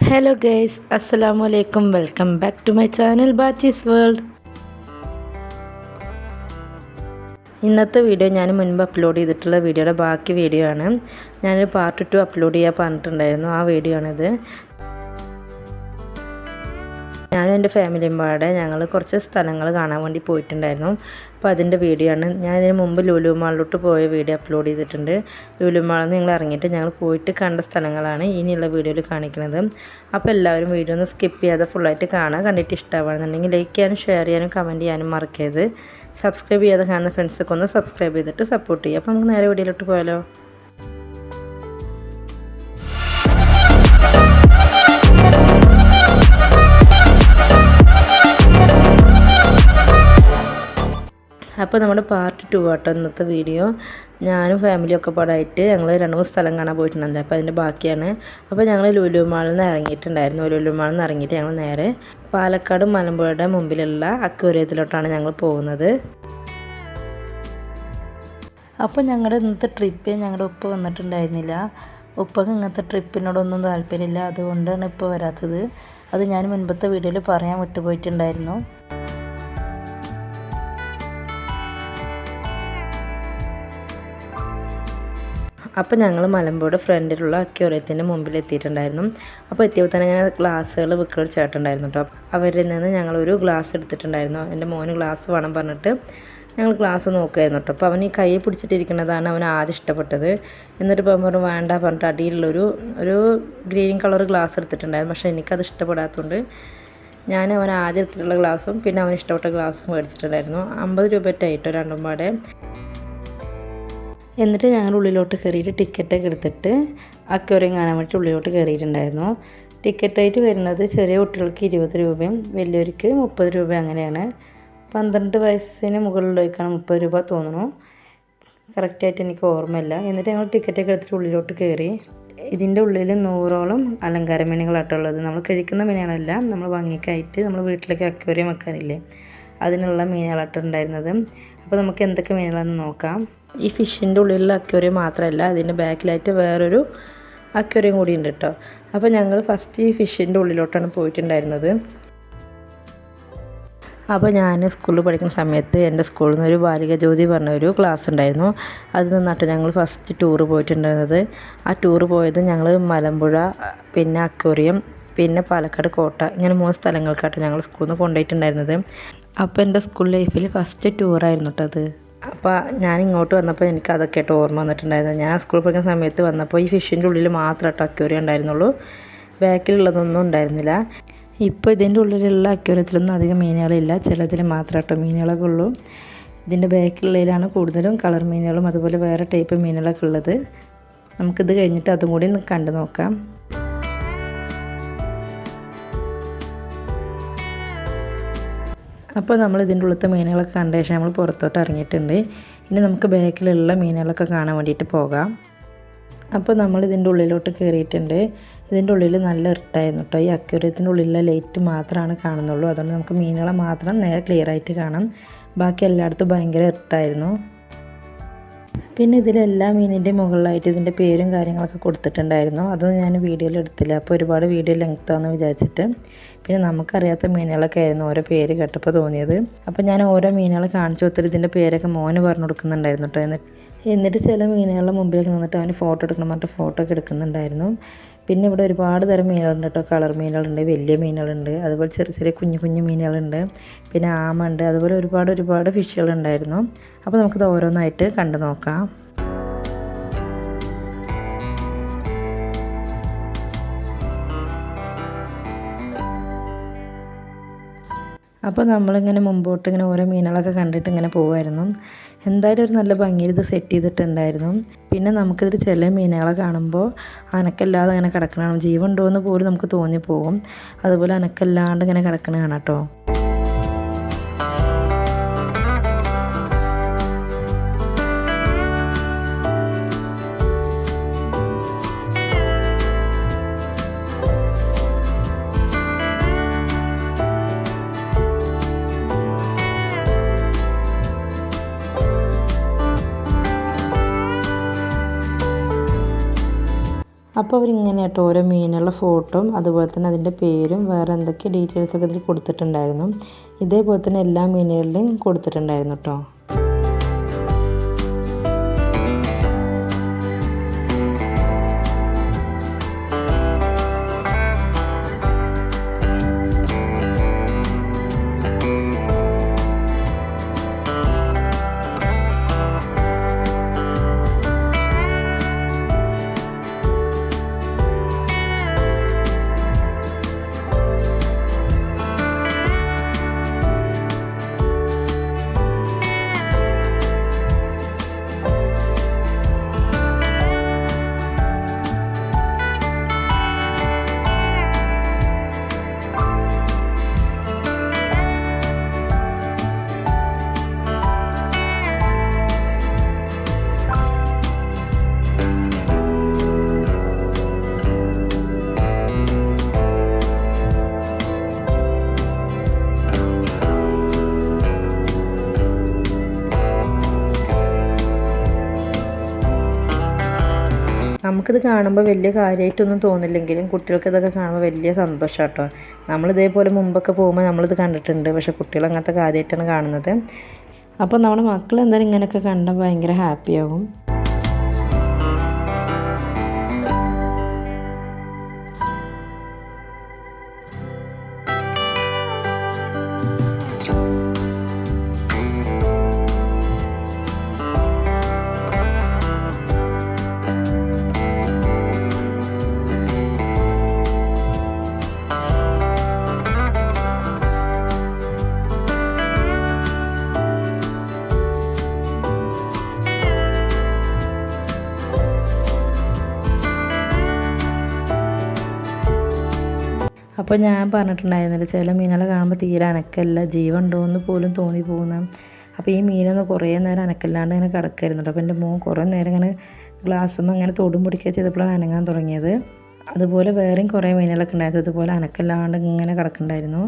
Hello guys, അസ്സലാമു അലൈക്കും. Welcome back to my channel Bachis world. ഇന്നത്തെ വീഡിയോ ഞാൻ മുൻപ് അപ്ലോഡ് ചെയ്തിട്ടുള്ള വീഡിയോയുടെ ബാക്കി വീഡിയോ ആണ്. ഞാനൊരു പാർട്ട് 2 അപ്ലോഡ് ചെയ്യാൻ പറഞ്ഞിട്ടുണ്ടായിരുന്നു. ആ വീഡിയോ ആണിത്. ഞാനും എൻ്റെ ഫാമിലിയും പാടെ ഞങ്ങൾ കുറച്ച് സ്ഥലങ്ങൾ കാണാൻ വേണ്ടി പോയിട്ടുണ്ടായിരുന്നു. അപ്പോൾ അതിൻ്റെ വീഡിയോ ആണ്. ഞാൻ ഇതിന് മുമ്പ് ലുലു മാളിലോട്ട് പോയ വീഡിയോ അപ്ലോഡ് ചെയ്തിട്ടുണ്ട്. ലുലു മാളിൽ നിന്ന് ഞങ്ങൾ ഇറങ്ങിയിട്ട് ഞങ്ങൾ പോയിട്ട് കണ്ട സ്ഥലങ്ങളാണ് ഇനിയുള്ള വീഡിയോയിൽ കാണിക്കുന്നത്. അപ്പോൾ എല്ലാവരും വീഡിയോ ഒന്ന് സ്കിപ്പ് ചെയ്യാതെ ഫുള്ളായിട്ട് കാണുക. കണ്ടിട്ട് ഇഷ്ടമാണെന്നുണ്ടെങ്കിൽ ലൈക്ക് ചെയ്യാനും ഷെയർ ചെയ്യാനും കമൻറ്റ് ചെയ്യാനും മറക്കരുത്. സബ്സ്ക്രൈബ് ചെയ്യാതെ കാണുന്ന ഫ്രണ്ട്സൊക്കെ ഒന്ന് സബ്സ്ക്രൈബ് ചെയ്തിട്ട് സപ്പോർട്ട് ചെയ്യുക. അപ്പോൾ നമുക്ക് നേരെ വീഡിയോയിലോട്ട് പോയാലോ. അപ്പോൾ നമ്മുടെ പാർട്ട് 2 ആട്ടോ ഇന്നത്തെ വീഡിയോ. ഞാനും ഫാമിലിയൊക്കെ പാടായിട്ട് ഞങ്ങൾ 2-3 സ്ഥലം കാണാൻ പോയിട്ടുണ്ടായിരുന്നു. അപ്പോൾ അതിൻ്റെ ബാക്കിയാണ്. അപ്പോൾ ഞങ്ങൾ ലുലു മാളിൽ നിന്ന് ഇറങ്ങിയിട്ടുണ്ടായിരുന്നു. ലുലു മാളിൽ നിന്ന് ഇറങ്ങിയിട്ട് ഞങ്ങൾ നേരെ പാലക്കാട് മലമ്പുഴയുടെ മുമ്പിലുള്ള അക്വേറിയത്തിലോട്ടാണ് ഞങ്ങൾ പോകുന്നത്. അപ്പോൾ ഞങ്ങളുടെ ഇന്നത്തെ ട്രിപ്പിൽ ഞങ്ങളുടെ ഉപ്പ വന്നിട്ടുണ്ടായിരുന്നില്ല. ഉപ്പക്ക് ഇങ്ങനത്തെ ട്രിപ്പിനോടൊന്നും താല്പര്യമില്ല. അതുകൊണ്ടാണ് ഇപ്പോൾ വരാത്തത്. അത് ഞാൻ മുൻപത്തെ വീഡിയോയിൽ പറയാൻ വിട്ടുപോയിട്ടുണ്ടായിരുന്നു. അപ്പോൾ ഞങ്ങൾ മലമ്പുഴയുടെ ഫ്രണ്ടിലുള്ള അക്വേറിയത്തിൻ്റെ മുമ്പിൽ എത്തിയിട്ടുണ്ടായിരുന്നു. അപ്പോൾ എത്തിയപ്പോൾ തന്നെ ഇങ്ങനെ ഗ്ലാസ്സുകൾ വിൽക്കുന്ന ഒരു ചേട്ടനുണ്ടായിരുന്നു കേട്ടോ. അവരിൽ നിന്ന് ഞങ്ങളൊരു ഗ്ലാസ് എടുത്തിട്ടുണ്ടായിരുന്നു. എൻ്റെ മോന് ഗ്ലാസ് വേണം പറഞ്ഞിട്ട് ഞങ്ങൾ ഗ്ലാസ് നോക്കുമായിരുന്നു കേട്ടോ. അപ്പോൾ അവൻ ഈ കൈ പിടിച്ചിട്ടിരിക്കുന്നതാണ് അവൻ ആദ്യം ഇഷ്ടപ്പെട്ടത്. എന്നിട്ട് പറഞ്ഞു വേണ്ട പറഞ്ഞിട്ട് അടിയിലുള്ളൊരു ഗ്രീൻ കളർ ഗ്ലാസ് എടുത്തിട്ടുണ്ടായിരുന്നു. പക്ഷേ എനിക്കത് ഇഷ്ടപ്പെടാത്തതുകൊണ്ട് ഞാൻ അവൻ ആദ്യം എടുത്തിട്ടുള്ള ഗ്ലാസ്സും പിന്നെ അവന് ഇഷ്ടപ്പെട്ട ഗ്ലാസ്സും മേടിച്ചിട്ടുണ്ടായിരുന്നു. 50 രൂപയായിട്ടോ രണ്ടും പാടെ. എന്നിട്ട് ഞങ്ങൾ ഉള്ളിലോട്ട് കയറിയിട്ട് ടിക്കറ്റൊക്കെ എടുത്തിട്ട് അക്വേറിയം കാണാൻ വേണ്ടിയിട്ട് ഉള്ളിലോട്ട് കയറിയിട്ടുണ്ടായിരുന്നു. ടിക്കറ്റായിട്ട് വരുന്നത് ചെറിയ കുട്ടികൾക്ക് 20 രൂപയും വലിയവർക്ക് 30 രൂപ അങ്ങനെയാണ്. 12 വയസ്സിന് മുകളിലേക്കാണ് 30 രൂപ തോന്നുന്നു. കറക്റ്റായിട്ട് എനിക്ക് ഓർമ്മയില്ല. എന്നിട്ട് ഞങ്ങൾ ടിക്കറ്റൊക്കെ എടുത്തിട്ട് ഉള്ളിലോട്ട് കയറി. ഇതിൻ്റെ ഉള്ളിൽ 100ഓളം അലങ്കാര മീനുകളായിട്ടുള്ളത്. നമ്മൾ കഴിക്കുന്ന മീനുകളല്ല, നമ്മൾ ഭംഗിക്കായിട്ട് നമ്മൾ വീട്ടിലേക്ക് അക്വേറിയം വെക്കാനില്ലേ, അതിനുള്ള മീനുകളായിട്ടുണ്ടായിരുന്നത്. അപ്പോൾ നമുക്ക് എന്തൊക്കെ മീനുകളാണെന്ന് നോക്കാം. ഈ ഫിഷിൻ്റെ ഉള്ളിലുള്ള അക്വേറിയം മാത്രമല്ല, അതിൻ്റെ ബാക്കിലായിട്ട് വേറൊരു അക്വേറിയം കൂടി ഉണ്ട് കേട്ടോ. അപ്പോൾ ഞങ്ങൾ ഫസ്റ്റ് ഈ ഫിഷിൻ്റെ ഉള്ളിലോട്ടാണ് പോയിട്ടുണ്ടായിരുന്നത്. അപ്പോൾ ഞാൻ സ്കൂളിൽ പഠിക്കുന്ന സമയത്ത് എൻ്റെ സ്കൂളിൽ നിന്ന് ഒരു ബാലിക ജ്യോതി പറഞ്ഞൊരു ക്ലാസ് ഉണ്ടായിരുന്നു. അതിൽ നിന്നാട്ടോ ഞങ്ങൾ ഫസ്റ്റ് ടൂറ് പോയിട്ടുണ്ടായിരുന്നത്. ആ ടൂറ് പോയത് ഞങ്ങൾ മലമ്പുഴ, പിന്നെ അക്വേറിയം, പിന്നെ പാലക്കാട് കോട്ട, ഇങ്ങനെ 3 സ്ഥലങ്ങൾക്കാട്ടോ ഞങ്ങൾ സ്കൂളിൽ നിന്ന് കൊണ്ടുപോയിട്ടുണ്ടായിരുന്നത്. അപ്പോൾ എൻ്റെ സ്കൂൾ ലൈഫിൽ ഫസ്റ്റ് ടൂറായിരുന്നു കേട്ടോ അത്. അപ്പോൾ ഞാൻ ഇങ്ങോട്ട് വന്നപ്പോൾ എനിക്ക് അതൊക്കെ ആയിട്ട് ഓർമ്മ വന്നിട്ടുണ്ടായിരുന്നത്. ഞാൻ സ്കൂളിൽ പഠിക്കുന്ന സമയത്ത് വന്നപ്പോൾ ഈ ഫിഷിൻ്റെ ഉള്ളിൽ മാത്രം കേട്ടോ അക്വേറിയം ഉണ്ടായിരുന്നുള്ളൂ, ബാക്കിലുള്ളതൊന്നും ഉണ്ടായിരുന്നില്ല. ഇപ്പോൾ ഇതിൻ്റെ ഉള്ളിലുള്ള അക്വേറിയത്തിലൊന്നും അധികം മീനുകളില്ല, ചിലതിൽ മാത്രം കേട്ടോ മീനുകളൊക്കെ ഉള്ളൂ. ഇതിൻ്റെ ബാക്കിലുള്ളതിലാണ് കൂടുതലും കളർ മീനുകളും അതുപോലെ വേറെ ടൈപ്പ് മീനുകളൊക്കെ ഉള്ളത്. നമുക്കിത് കഴിഞ്ഞിട്ട് അതും കൂടി കണ്ടു നോക്കാം. അപ്പോൾ നമ്മൾ ഇതിൻ്റെ ഉള്ളിലത്തെ മീനുകളൊക്കെ കണ്ട ശേഷം നമ്മൾ പുറത്തോട്ട് ഇറങ്ങിയിട്ടുണ്ട്. ഇനി നമുക്ക് ബാക്കിലുള്ള മീനുകളൊക്കെ കാണാൻ വേണ്ടിയിട്ട് പോകാം. അപ്പോൾ നമ്മൾ ഇതിൻ്റെ ഉള്ളിലോട്ട് കയറിയിട്ടുണ്ട്. ഇതിൻ്റെ ഉള്ളിൽ നല്ല ഇരുട്ടായിരുന്നു കേട്ടോ. ഈ അക്വേറിയത്തിൻ്റെ ഉള്ളിലെ ലൈറ്റ് മാത്രമാണ് കാണുന്നുള്ളൂ. അതുകൊണ്ട് നമുക്ക് മീനുകളെ മാത്രം നേരെ ക്ലിയർ ആയിട്ട് കാണാം. ബാക്കി എല്ലായിടത്തും ഭയങ്കര ഇരുട്ടായിരുന്നു. പിന്നെ ഇതിലെല്ലാ മീനിൻ്റെ മുകളിലായിട്ട് ഇതിൻ്റെ പേരും കാര്യങ്ങളൊക്കെ കൊടുത്തിട്ടുണ്ടായിരുന്നു. അതൊന്നും ഞാൻ വീഡിയോയിൽ എടുത്തില്ല. അപ്പോൾ ഒരുപാട് വീഡിയോ ലെങ്ത്താണെന്ന് വിചാരിച്ചിട്ട്. പിന്നെ നമുക്കറിയാത്ത മീനുകളൊക്കെ ആയിരുന്നു ഓരോ പേര് കേട്ടപ്പോൾ തോന്നിയത്. അപ്പോൾ ഞാൻ ഓരോ മീനുകളെ കാണിച്ചു കൊടുത്തിട്ട് ഇതിൻ്റെ പേരൊക്കെ മോന് പറഞ്ഞു കൊടുക്കുന്നുണ്ടായിരുന്നു കേട്ടോ. എന്നിട്ട് ചില മീനുകളുടെ മുമ്പിലേക്ക് നിന്നിട്ട് അവന് ഫോട്ടോ എടുക്കണം പറഞ്ഞിട്ട് ഫോട്ടോ ഒക്കെ എടുക്കുന്നുണ്ടായിരുന്നു. പിന്നെ ഇവിടെ ഒരുപാട് തരം മീനുകളുണ്ട് കേട്ടോ. കളർ മീനുകളുണ്ട്, വലിയ മീനുകളുണ്ട്, അതുപോലെ ചെറിയ ചെറിയ കുഞ്ഞു കുഞ്ഞു മീനുകളുണ്ട്, പിന്നെ ആമ ഉണ്ട്, അതുപോലെ ഒരുപാട് ഫിഷുകളുണ്ടായിരുന്നു. അപ്പോൾ നമുക്കിത് ഓരോന്നായിട്ട് കണ്ടു നോക്കാം. അപ്പോൾ നമ്മളിങ്ങനെ മുമ്പോട്ട് ഇങ്ങനെ ഓരോ മീനുകളൊക്കെ കണ്ടിട്ട് ഇങ്ങനെ പോകുമായിരുന്നു. എന്തായാലും ഒരു നല്ല ഭംഗിയിൽ ഇത് സെറ്റ് ചെയ്തിട്ടുണ്ടായിരുന്നു. പിന്നെ നമുക്കിതിൽ ചില മീനുകളെ കാണുമ്പോൾ അനക്കല്ലാതെ ഇങ്ങനെ കിടക്കണം, ജീവനുണ്ടോ എന്ന് പോലും നമുക്ക് തോന്നിപ്പോകും. അതുപോലെ അനക്കല്ലാണ്ട് ഇങ്ങനെ കിടക്കണ കാണാം കേട്ടോ. അപ്പോൾ അവരിങ്ങനെ കേട്ടോ ഓരോ മീനുകളുടെ ഫോട്ടോയും അതുപോലെ തന്നെ അതിൻ്റെ പേരും വേറെ എന്തൊക്കെ ഡീറ്റെയിൽസൊക്കെ ഇതിൽ കൊടുത്തിട്ടുണ്ടായിരുന്നു. ഇതേപോലെ തന്നെ എല്ലാ മീനുകളിലും കൊടുത്തിട്ടുണ്ടായിരുന്നു കേട്ടോ. നമുക്കിത് കാണുമ്പോൾ വലിയ കാര്യമായിട്ടൊന്നും തോന്നില്ലെങ്കിലും കുട്ടികൾക്ക് ഇതൊക്കെ കാണുമ്പോൾ വലിയ സന്തോഷം കേട്ടോ. നമ്മളിതേപോലെ മുമ്പൊക്കെ പോകുമ്പോൾ നമ്മളിത് കണ്ടിട്ടുണ്ട്, പക്ഷേ കുട്ടികൾ അങ്ങനത്തെ കാര്യമായിട്ടാണ് കാണുന്നത്. അപ്പോൾ നമ്മുടെ മക്കൾ എന്തായാലും ഇങ്ങനെയൊക്കെ കണ്ടാൽ ഭയങ്കര ഹാപ്പിയാകും. അപ്പോൾ ഞാൻ പറഞ്ഞിട്ടുണ്ടായിരുന്നില്ല, ചില മീനുകളെ കാണുമ്പോൾ തീരെ അനക്കല്ല, ജീവൻ ഉണ്ടോയെന്ന് പോലും തോന്നി പോകുന്ന. അപ്പോൾ ഈ മീനൊന്ന് കുറേ നേരം അനക്കല്ലാണ്ട് ഇങ്ങനെ കിടക്കായിരുന്നു. അപ്പോൾ എൻ്റെ മോൻ കുറേ നേരം ഇങ്ങനെ ഗ്ലാസ്സുമ്പോൾ അങ്ങനെ തൊടും പിടിക്കുക ചെയ്തപ്പോഴാണ് അനങ്ങാൻ തുടങ്ങിയത്. അതുപോലെ വേറെയും കുറേ മീനുകളൊക്കെ ഉണ്ടായിരുന്നു, അതുപോലെ അനക്കല്ലാണ്ട് ഇങ്ങനെ കിടക്കുന്നുണ്ടായിരുന്നു.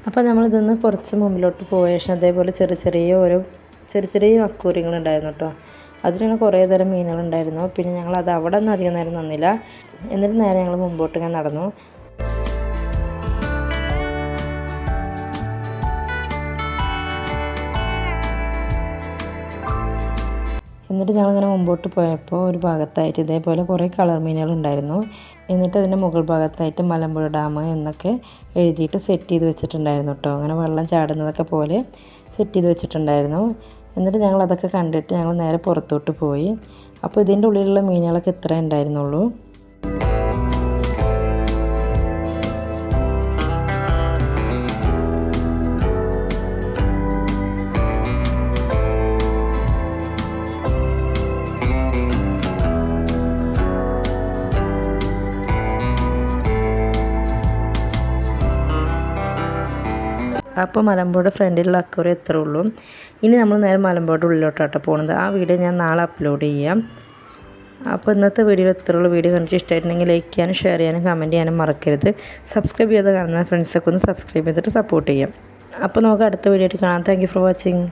അപ്പോൾ നമ്മളിതൊന്ന് കുറച്ച് മുമ്പിലോട്ട് പോയ ശേഷം അതേപോലെ ചെറിയ ചെറിയ അക്വേറിയങ്ങളുണ്ടായിരുന്നു കേട്ടോ. അതിന് കുറേ തരം മീനുകളുണ്ടായിരുന്നു. പിന്നെ ഞങ്ങളത് അവിടെ നിന്ന് അധികം നേരം നിന്നില്ല. എന്നിട്ട് നേരെ ഞങ്ങൾ മുമ്പോട്ട് ഇങ്ങനെ നടന്നു. എന്നിട്ട് ഞങ്ങളിങ്ങനെ മുമ്പോട്ട് പോയപ്പോൾ ഒരു ഭാഗത്തായിട്ട് ഇതേപോലെ കുറേ കളർ മീനുകളുണ്ടായിരുന്നു. എന്നിട്ട് അതിൻ്റെ മുകൾ ഭാഗത്തായിട്ട് മലമ്പുഴ ഡാം എന്നൊക്കെ എഴുതിയിട്ട് സെറ്റ് ചെയ്ത് വെച്ചിട്ടുണ്ടായിരുന്നു കേട്ടോ. അങ്ങനെ വെള്ളം ചാടുന്നതൊക്കെ പോലെ സെറ്റ് ചെയ്ത് വെച്ചിട്ടുണ്ടായിരുന്നു. എന്നിട്ട് ഞങ്ങൾ അതൊക്കെ കണ്ടിട്ട് ഞങ്ങൾ നേരെ പുറത്തോട്ട് പോയി. അപ്പോൾ ഇതിൻ്റെ ഉള്ളിലുള്ള മീനുകളൊക്കെ ഇത്രേ ഉണ്ടായിരുന്നുള്ളൂ. അപ്പോൾ മലമ്പുഴ ഫ്രണ്ടിലുള്ള അക്വേറിയം എത്ര ഉള്ളൂ. ഇനി നമ്മൾ നേരെ മലമ്പുഴയുടെ ഉള്ളിലോട്ടാട്ടോ പോകുന്നത്. ആ വീഡിയോ ഞാൻ നാളെ അപ്ലോഡ് ചെയ്യാം. അപ്പോൾ ഇന്നത്തെ വീഡിയോ ഇത്രയുള്ള വീഡിയോ കണ്ടിട്ട് ഇഷ്ടമായിട്ടുണ്ടെങ്കിൽ ലൈക്ക് ചെയ്യാനും ഷെയർ ചെയ്യാനും കമൻറ്റ് ചെയ്യാനും മറക്കരുത്. സബ്സ്ക്രൈബ് ചെയ്ത് കാണുന്ന ഫ്രണ്ട്സൊക്കെ ഒന്ന് സബ്സ്ക്രൈബ് ചെയ്തിട്ട് സപ്പോർട്ട് ചെയ്യാം. അപ്പോൾ നമുക്ക് അടുത്ത വീഡിയോ ആയിട്ട് കാണാം. Thank you for watching.